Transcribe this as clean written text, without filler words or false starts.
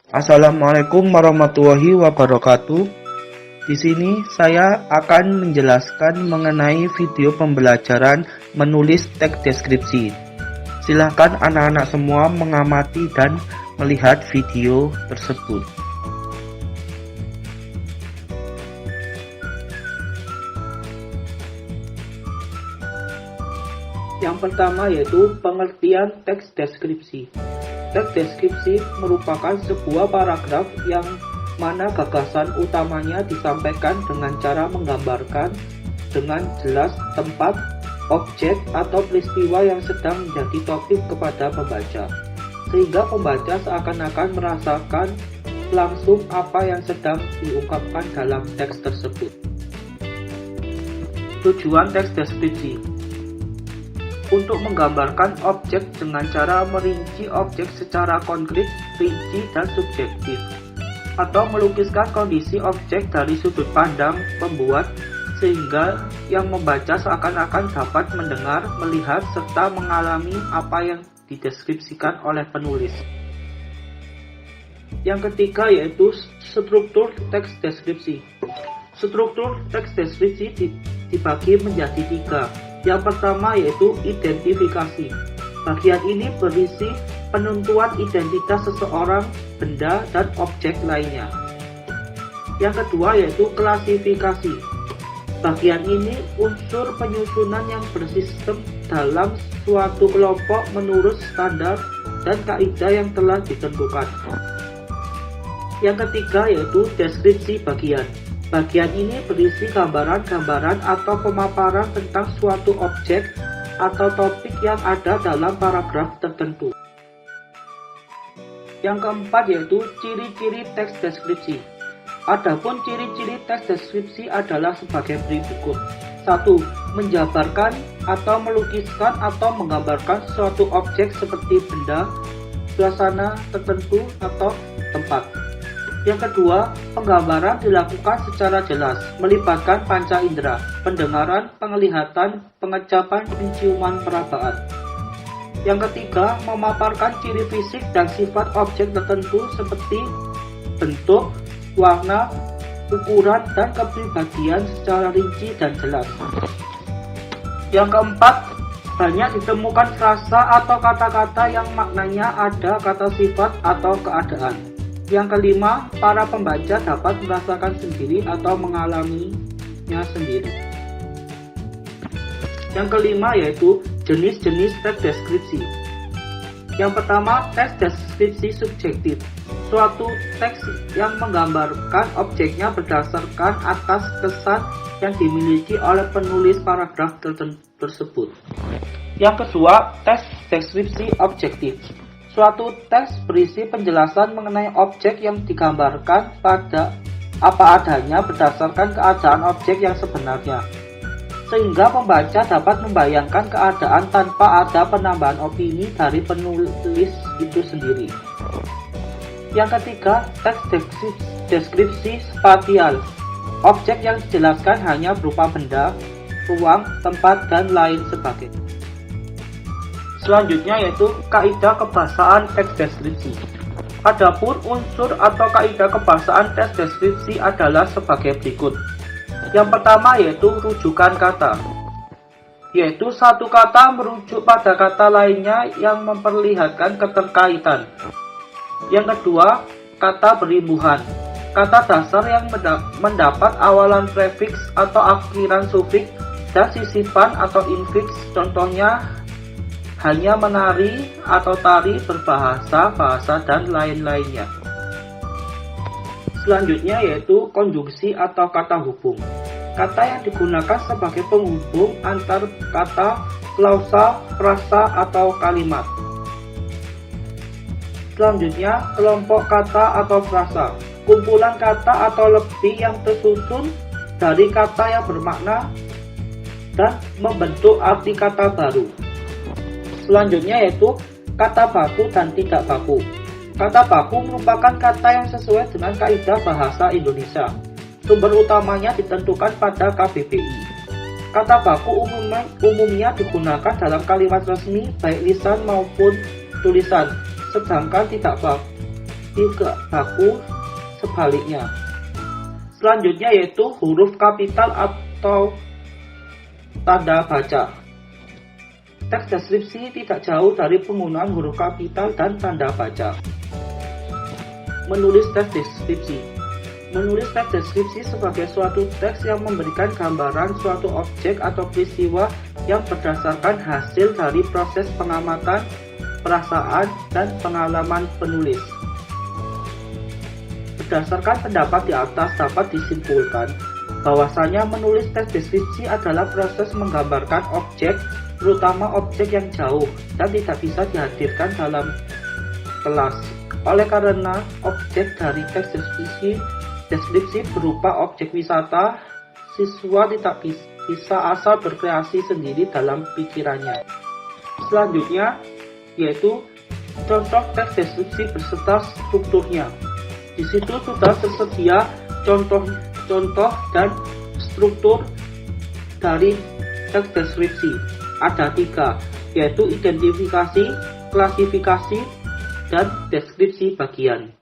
Assalamualaikum warahmatullahi wabarakatuh. Di sini saya akan menjelaskan mengenai video pembelajaran menulis teks deskripsi. Silakan anak-anak semua mengamati dan melihat video tersebut. Yang pertama yaitu pengertian teks deskripsi. Teks deskripsi merupakan sebuah paragraf yang mana gagasan utamanya disampaikan dengan cara menggambarkan dengan jelas tempat, objek, atau peristiwa yang sedang menjadi topik kepada pembaca, sehingga pembaca seakan-akan merasakan langsung apa yang sedang diungkapkan dalam teks tersebut. Tujuan teks deskripsi untuk menggambarkan objek dengan cara merinci objek secara konkret, rinci, dan subjektif, atau melukiskan kondisi objek dari sudut pandang pembuat sehingga yang membaca seakan-akan dapat mendengar, melihat, serta mengalami apa yang dideskripsikan oleh penulis. Yang ketiga yaitu struktur teks deskripsi. Struktur teks deskripsi dibagi menjadi tiga. Yang pertama yaitu identifikasi. Bagian ini berisi penentuan identitas seseorang, benda, dan objek lainnya. Yang kedua yaitu klasifikasi. Bagian ini unsur penyusunan yang bersistem dalam suatu kelompok menurut standar dan kaidah yang telah ditentukan. Yang ketiga yaitu deskripsi bagian. Bagian ini berisi gambaran-gambaran atau pemaparan tentang suatu objek atau topik yang ada dalam paragraf tertentu. Yang keempat yaitu ciri-ciri teks deskripsi. Adapun ciri-ciri teks deskripsi adalah sebagai berikut. 1. Menjabarkan atau melukiskan atau menggambarkan suatu objek seperti benda, suasana tertentu, atau tempat. Yang kedua, penggambaran dilakukan secara jelas, melibatkan panca indera, pendengaran, penglihatan, pengecapan, penciuman, perabaan. Yang ketiga, memaparkan ciri fisik dan sifat objek tertentu seperti bentuk, warna, ukuran, dan kepribadian secara rinci dan jelas. Yang keempat, banyak ditemukan frasa atau kata-kata yang maknanya ada kata sifat atau keadaan. Yang kelima, para pembaca dapat merasakan sendiri atau mengalaminya sendiri. Yang kelima yaitu jenis-jenis teks deskripsi. Yang pertama, teks deskripsi subjektif. Suatu teks yang menggambarkan objeknya berdasarkan atas kesan yang dimiliki oleh penulis paragraf tersebut. Yang kedua, teks deskripsi objektif. Suatu teks berisi penjelasan mengenai objek yang digambarkan pada apa adanya berdasarkan keadaan objek yang sebenarnya, sehingga pembaca dapat membayangkan keadaan tanpa ada penambahan opini dari penulis itu sendiri. Yang ketiga, teks deskripsi spasial. Objek yang dijelaskan hanya berupa benda, ruang, tempat, dan lain sebagainya. Selanjutnya yaitu kaidah kebahasaan teks deskripsi. Adapun unsur atau kaidah kebahasaan teks deskripsi adalah sebagai berikut. Yang pertama yaitu rujukan kata, yaitu satu kata merujuk pada kata lainnya yang memperlihatkan keterkaitan. Yang kedua, kata berimbuhan. Kata dasar yang mendapat awalan prefiks atau akhiran sufiks dan sisipan atau infiks, contohnya hanya, menari, atau tari, berbahasa, bahasa, dan lain-lainnya. Selanjutnya yaitu konjungsi atau kata hubung. Kata yang digunakan sebagai penghubung antar kata, klausa, frasa, atau kalimat. Selanjutnya, kelompok kata atau frasa. Kumpulan kata atau lebih yang tersusun dari kata yang bermakna dan membentuk arti kata baru. Selanjutnya yaitu kata baku dan tidak baku. Kata baku merupakan kata yang sesuai dengan kaidah bahasa Indonesia. Sumber utamanya ditentukan pada KBBI. Kata baku umumnya digunakan dalam kalimat resmi baik lisan maupun tulisan, sedangkan tidak tidak baku sebaliknya. Selanjutnya yaitu huruf kapital atau tanda baca. Teks deskripsi tidak jauh dari penggunaan huruf kapital dan tanda baca. Menulis teks deskripsi. Menulis teks deskripsi sebagai suatu teks yang memberikan gambaran suatu objek atau peristiwa yang berdasarkan hasil dari proses pengamatan, perasaan, dan pengalaman penulis. Berdasarkan pendapat di atas dapat disimpulkan bahwasanya menulis teks deskripsi adalah proses menggambarkan objek, terutama objek yang jauh dan tidak bisa dihadirkan dalam kelas. Oleh karena objek dari teks deskripsi berupa objek wisata, siswa tidak bisa asal berkreasi sendiri dalam pikirannya. Selanjutnya yaitu contoh teks deskripsi beserta strukturnya. Di situ sudah tersedia contoh dan struktur dari teks deskripsi. Ada 3, yaitu identifikasi, klasifikasi, dan deskripsi bagian.